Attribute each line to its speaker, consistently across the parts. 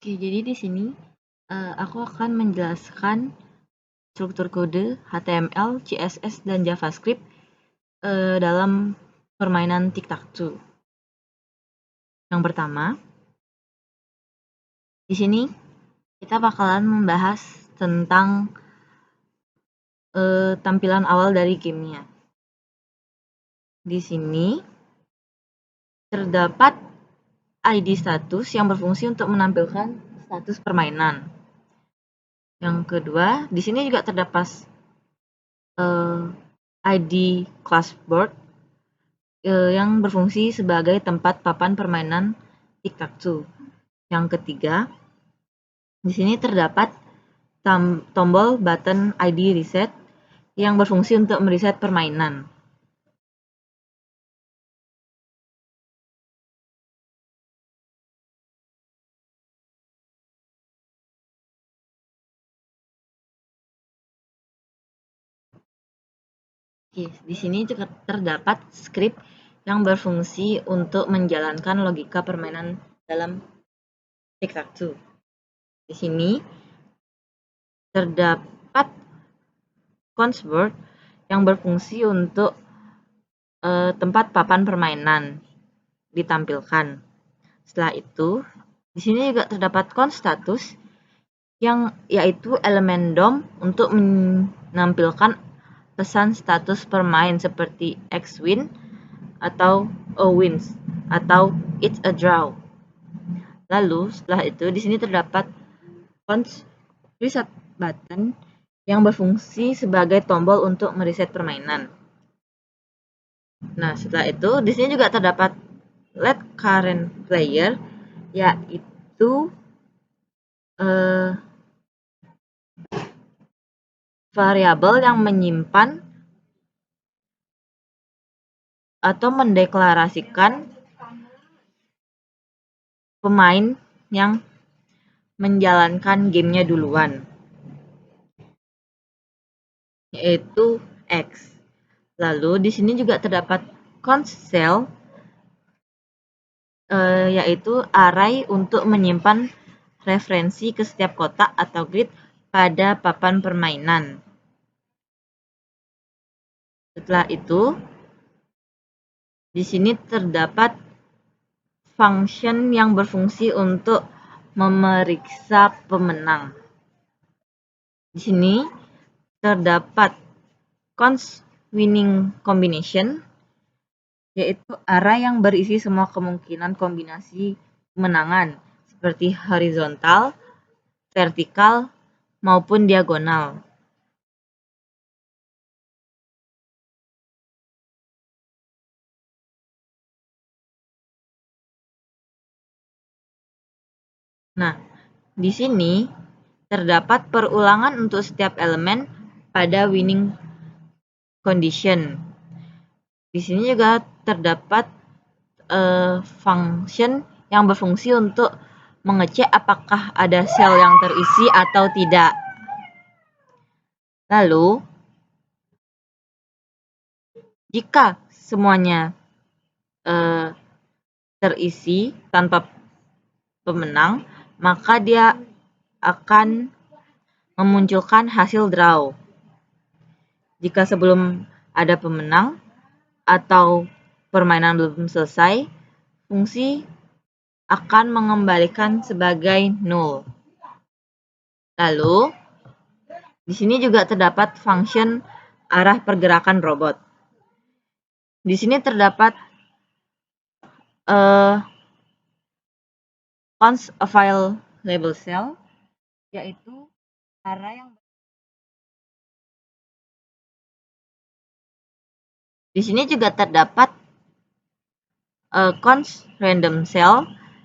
Speaker 1: Oke, jadi di sini aku akan menjelaskan struktur kode HTML, CSS, dan JavaScript dalam permainan tic-tac-toe. Yang pertama, di sini kita bakalan membahas tentang tampilan awal dari gamenya. Di sini terdapat ID status yang berfungsi untuk menampilkan status permainan. Yang kedua, di sini juga terdapat ID classboard yang berfungsi sebagai tempat papan permainan tic-tac-toe. Yang ketiga, di sini terdapat tombol button ID reset yang berfungsi untuk mereset permainan. Oke, di sini juga terdapat script yang berfungsi untuk menjalankan logika permainan dalam tic-tac-toe. Di sini terdapat consboard yang berfungsi untuk tempat papan permainan ditampilkan. Setelah itu, di sini juga terdapat const status yang yaitu elemen DOM untuk menampilkan pesan status permain seperti X win atau O wins atau it's a draw. Lalu setelah itu di sini terdapat const reset button yang berfungsi sebagai tombol untuk mereset permainan. Nah, setelah itu di sini juga terdapat let current player, yaitu variabel yang menyimpan atau mendeklarasikan pemain yang menjalankan gamenya duluan, yaitu X. Lalu di sini juga terdapat const cell, yaitu array untuk menyimpan referensi ke setiap kotak atau grid pada papan permainan. Setelah itu, di sini terdapat function yang berfungsi untuk memeriksa pemenang. Di sini terdapat const winning combination, yaitu array yang berisi semua kemungkinan kombinasi kemenangan seperti horizontal, vertikal, maupun diagonal. Nah, di sini terdapat perulangan untuk setiap elemen pada winning condition. Di sini juga terdapat function yang berfungsi untuk mengecek apakah ada sel yang terisi atau tidak. Lalu, jika semuanya terisi tanpa pemenang, maka dia akan memunculkan hasil draw. Jika sebelum ada pemenang atau permainan belum selesai, fungsi akan mengembalikan sebagai null. Lalu, di sini juga terdapat function arah pergerakan robot. Di sini terdapat const file label cell, yaitu array yang di sini juga terdapat const random cell,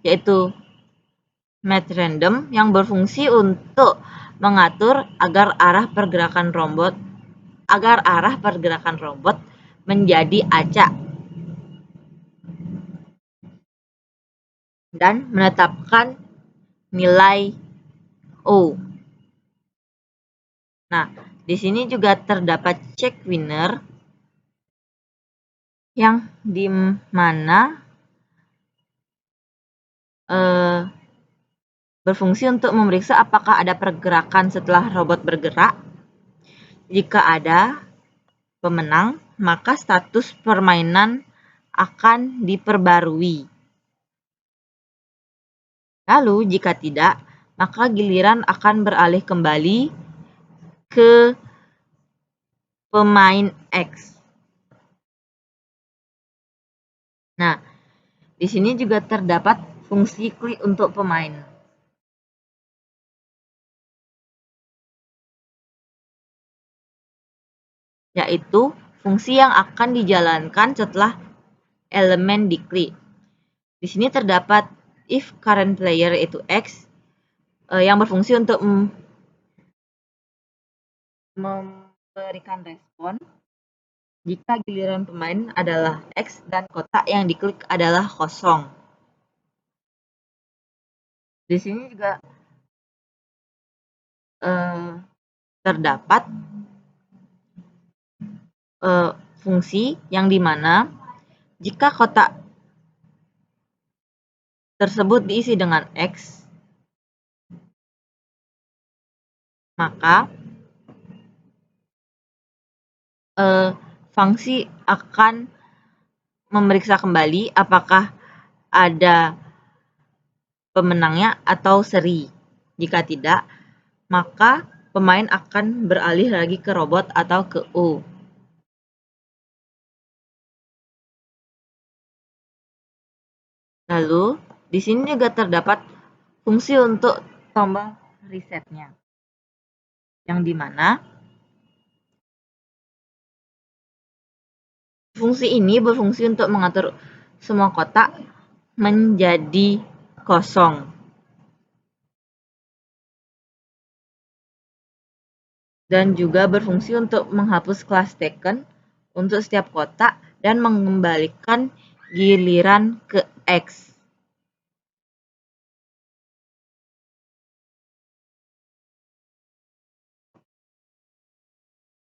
Speaker 1: yaitu math random yang berfungsi untuk mengatur agar arah pergerakan robot menjadi acak dan menetapkan nilai O. Nah, di sini juga terdapat check winner yang di mana berfungsi untuk memeriksa apakah ada pergerakan setelah robot bergerak. Jika ada pemenang, maka status permainan akan diperbarui. Lalu, jika tidak, maka giliran akan beralih kembali ke pemain X. Nah, di sini juga terdapat fungsi klik untuk pemain. Yaitu fungsi yang akan dijalankan setelah elemen diklik. Di sini terdapat if current player yaitu X yang berfungsi untuk memberikan respon jika giliran pemain adalah X dan kotak yang diklik adalah kosong. Di sini juga terdapat fungsi yang dimana jika kotak tersebut diisi dengan X, maka fungsi akan memeriksa kembali apakah ada pemenangnya atau seri. Jika tidak, maka pemain akan beralih lagi ke robot atau ke U. Lalu, di sini juga terdapat fungsi untuk tombol resetnya, yang dimana fungsi ini berfungsi untuk mengatur semua kotak menjadi kosong. Dan juga berfungsi untuk menghapus class taken untuk setiap kotak dan mengembalikan giliran ke X.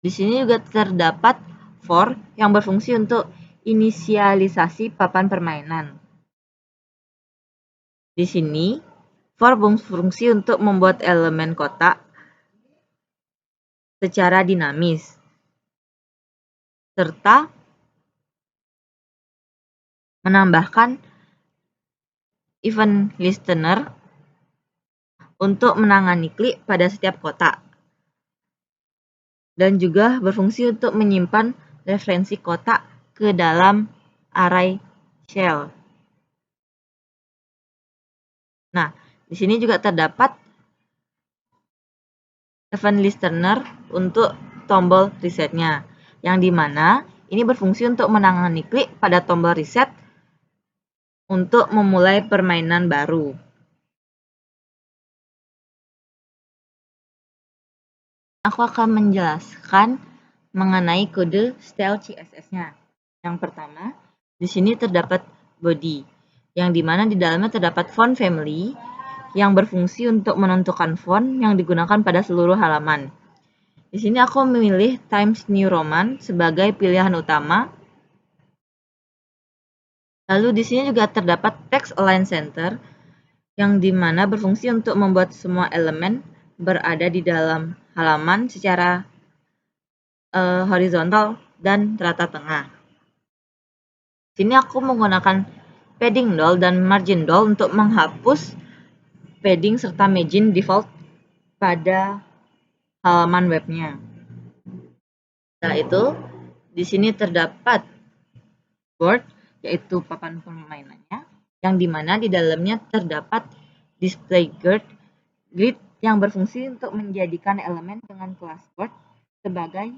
Speaker 1: Di sini juga terdapat for yang berfungsi untuk inisialisasi papan permainan. Di sini, for berfungsi untuk membuat elemen kotak secara dinamis, serta menambahkan event listener untuk menangani klik pada setiap kotak. Dan juga berfungsi untuk menyimpan referensi kotak ke dalam array shell. Nah, di sini juga terdapat event listener untuk tombol resetnya, yang dimana ini berfungsi untuk menangani klik pada tombol reset untuk memulai permainan baru. Aku akan menjelaskan mengenai kode style CSS-nya. Yang pertama, di sini terdapat body, yang dimana di dalamnya terdapat font family yang berfungsi untuk menentukan font yang digunakan pada seluruh halaman. Di sini aku memilih Times New Roman sebagai pilihan utama. Lalu di sini juga terdapat Text Align Center, yang dimana berfungsi untuk membuat semua elemen berada di dalam halaman secara horizontal dan rata tengah. Sini aku menggunakan padding doll dan margin doll untuk menghapus padding serta margin default pada halaman webnya. Setelah itu, di sini terdapat board, yaitu papan permainannya, yang dimana di dalamnya terdapat display grid yang berfungsi untuk menjadikan elemen dengan kelas board sebagai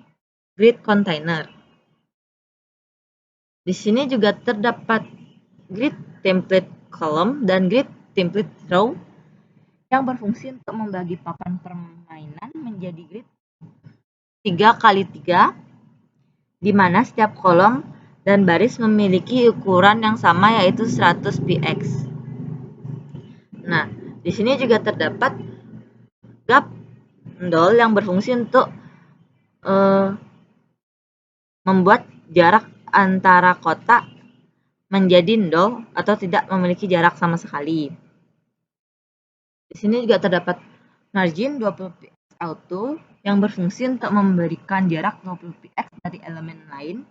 Speaker 1: grid container. Di sini juga terdapat grid template column dan grid template row yang berfungsi untuk membagi papan permainan menjadi grid 3x3, di mana setiap kolom dan baris memiliki ukuran yang sama yaitu 100 px. Nah, di sini juga terdapat gap doll yang berfungsi untuk membuat jarak antara kotak menjadi nol atau tidak memiliki jarak sama sekali. Di sini juga terdapat margin 20px auto yang berfungsi untuk memberikan jarak 20px dari elemen lain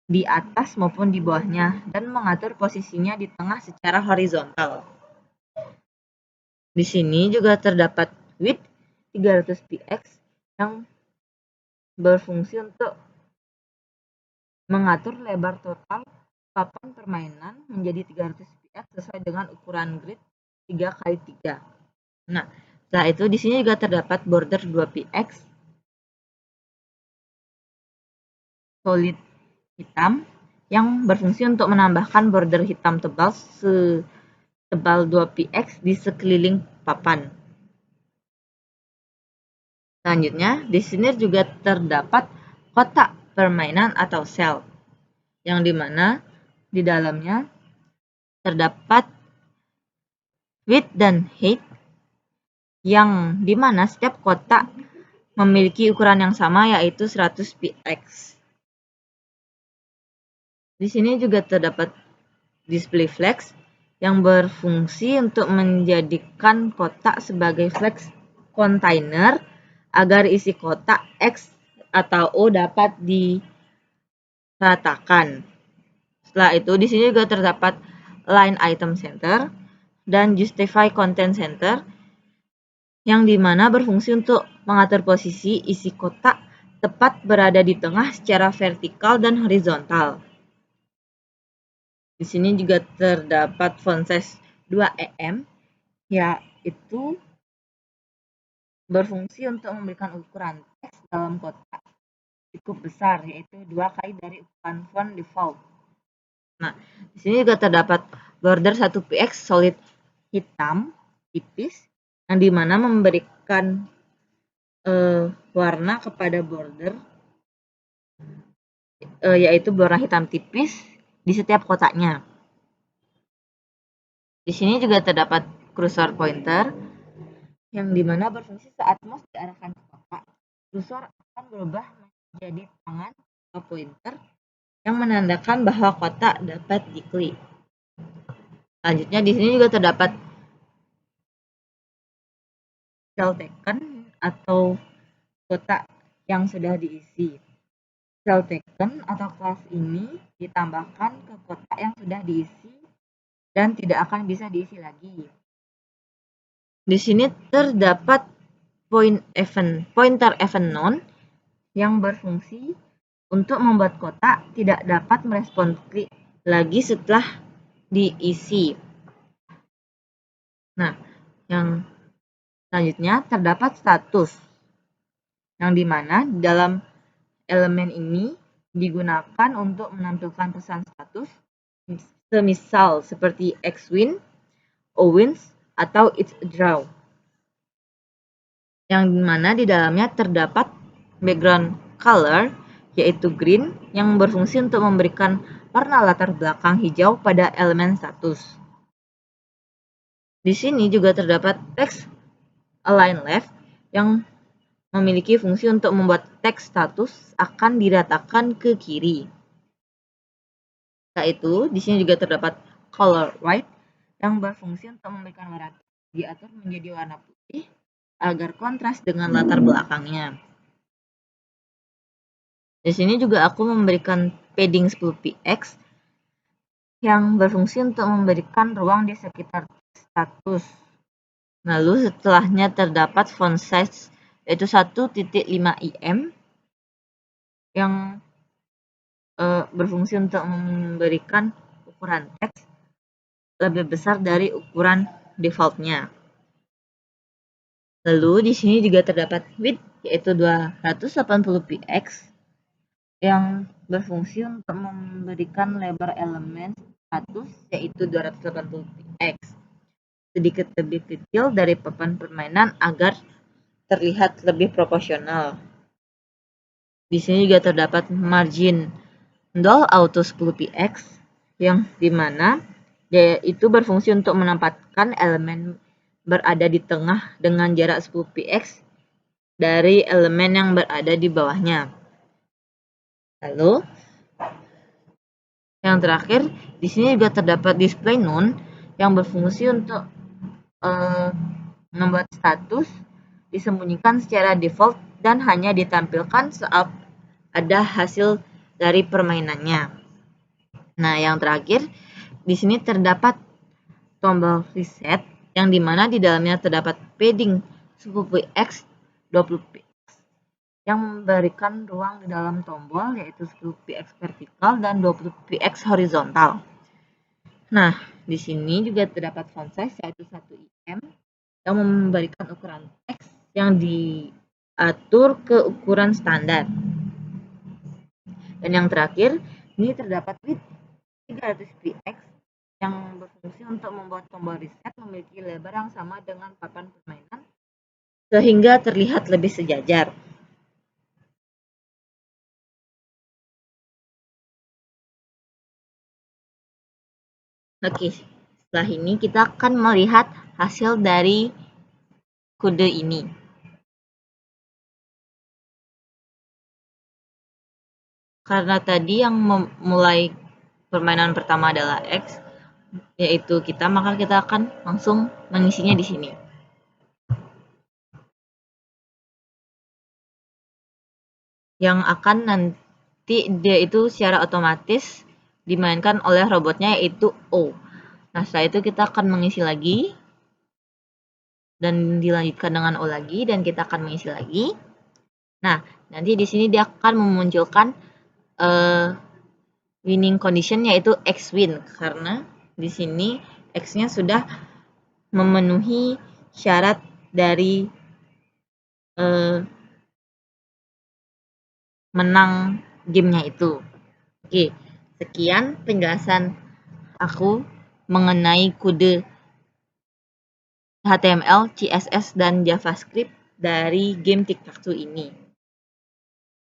Speaker 1: di atas maupun di bawahnya dan mengatur posisinya di tengah secara horizontal. Di sini juga terdapat width 300px yang berfungsi untuk mengatur lebar total papan permainan menjadi 300px sesuai dengan ukuran grid 3x3. Nah, setelah itu di sini juga terdapat border 2px solid hitam yang berfungsi untuk menambahkan border hitam tebal setebal 2px di sekeliling papan. Selanjutnya, di sini juga terdapat kotak permainan atau cell, yang dimana di dalamnya terdapat width dan height, yang dimana setiap kotak memiliki ukuran yang sama yaitu 100px. Di sini juga terdapat display flex yang berfungsi untuk menjadikan kotak sebagai flex container agar isi kotak X atau O dapat diratakan. Setelah itu di sini juga terdapat line item center dan justify content center yang dimana berfungsi untuk mengatur posisi isi kotak tepat berada di tengah secara vertikal dan horizontal. Di sini juga terdapat font size 2 EM, yaitu berfungsi untuk memberikan ukuran teks dalam kotak cukup besar, yaitu 2 kali dari ukuran font default. Nah, di sini juga terdapat border 1px solid hitam tipis, yang dimana memberikan warna kepada border, yaitu warna hitam tipis di setiap kotaknya. Di sini juga terdapat cursor pointer yang dimana berfungsi saat mouse diarahkan ke kotak, cursor akan berubah menjadi tangan atau pointer yang menandakan bahwa kotak dapat diklik. Selanjutnya di sini juga terdapat cell taken atau kotak yang sudah diisi. Cell taken atau kelas ini ditambahkan ke kotak yang sudah diisi dan tidak akan bisa diisi lagi. Di sini terdapat pointer event none yang berfungsi untuk membuat kotak tidak dapat merespon klik lagi setelah diisi. Nah, yang selanjutnya terdapat status, yang dimana dalam elemen ini digunakan untuk menampilkan pesan status, semisal seperti X win, O wins, atau It's a draw. Yang dimana di dalamnya terdapat background color, yaitu green, yang berfungsi untuk memberikan warna latar belakang hijau pada elemen status. Di sini juga terdapat text align left yang memiliki fungsi untuk membuat teks status akan diratakan ke kiri. Setelah itu, di sini juga terdapat color white yang berfungsi untuk memberikan warna diatur menjadi warna putih agar kontras dengan latar belakangnya. Di sini juga aku memberikan padding 10px yang berfungsi untuk memberikan ruang di sekitar status. Lalu setelahnya terdapat font size yaitu 1.5 IM yang berfungsi untuk memberikan ukuran teks lebih besar dari ukuran defaultnya. Lalu di sini juga terdapat width yaitu 280px yang berfungsi untuk memberikan lebar elemen status yaitu 280px sedikit lebih kecil dari papan permainan agar terlihat lebih proporsional. Di sini juga terdapat margin doll auto 10px yang dimana itu berfungsi untuk menempatkan elemen berada di tengah dengan jarak 10px dari elemen yang berada di bawahnya. Lalu yang terakhir di sini juga terdapat display none yang berfungsi untuk Membuat status disembunyikan secara default dan hanya ditampilkan saat ada hasil dari permainannya. Nah, yang terakhir, di sini terdapat tombol reset yang dimana di dalamnya terdapat padding 10px 20px yang memberikan ruang di dalam tombol yaitu 10px vertikal dan 20px horizontal. Nah, di sini juga terdapat font size yaitu 1 IM yang memberikan ukuran teks yang diatur ke ukuran standar. Dan yang terakhir, ini terdapat width 300px yang berfungsi untuk membuat tombol reset memiliki lebar yang sama dengan papan permainan sehingga terlihat lebih sejajar. Oke, setelah ini kita akan melihat hasil dari kode ini. Karena tadi yang memulai permainan pertama adalah X, yaitu kita, maka kita akan langsung mengisinya di sini. Yang akan nanti dia itu secara otomatis dimainkan oleh robotnya yaitu O. Nah, setelah itu kita akan mengisi lagi dan dilanjutkan dengan O lagi dan kita akan mengisi lagi. Nah, nanti di sini dia akan memunculkan winning condition yaitu X win karena di sini X-nya sudah memenuhi syarat dari menang gamenya itu. Oke, sekian penjelasan aku mengenai kode HTML, CSS, dan JavaScript dari game Tic-Tac-Toe ini.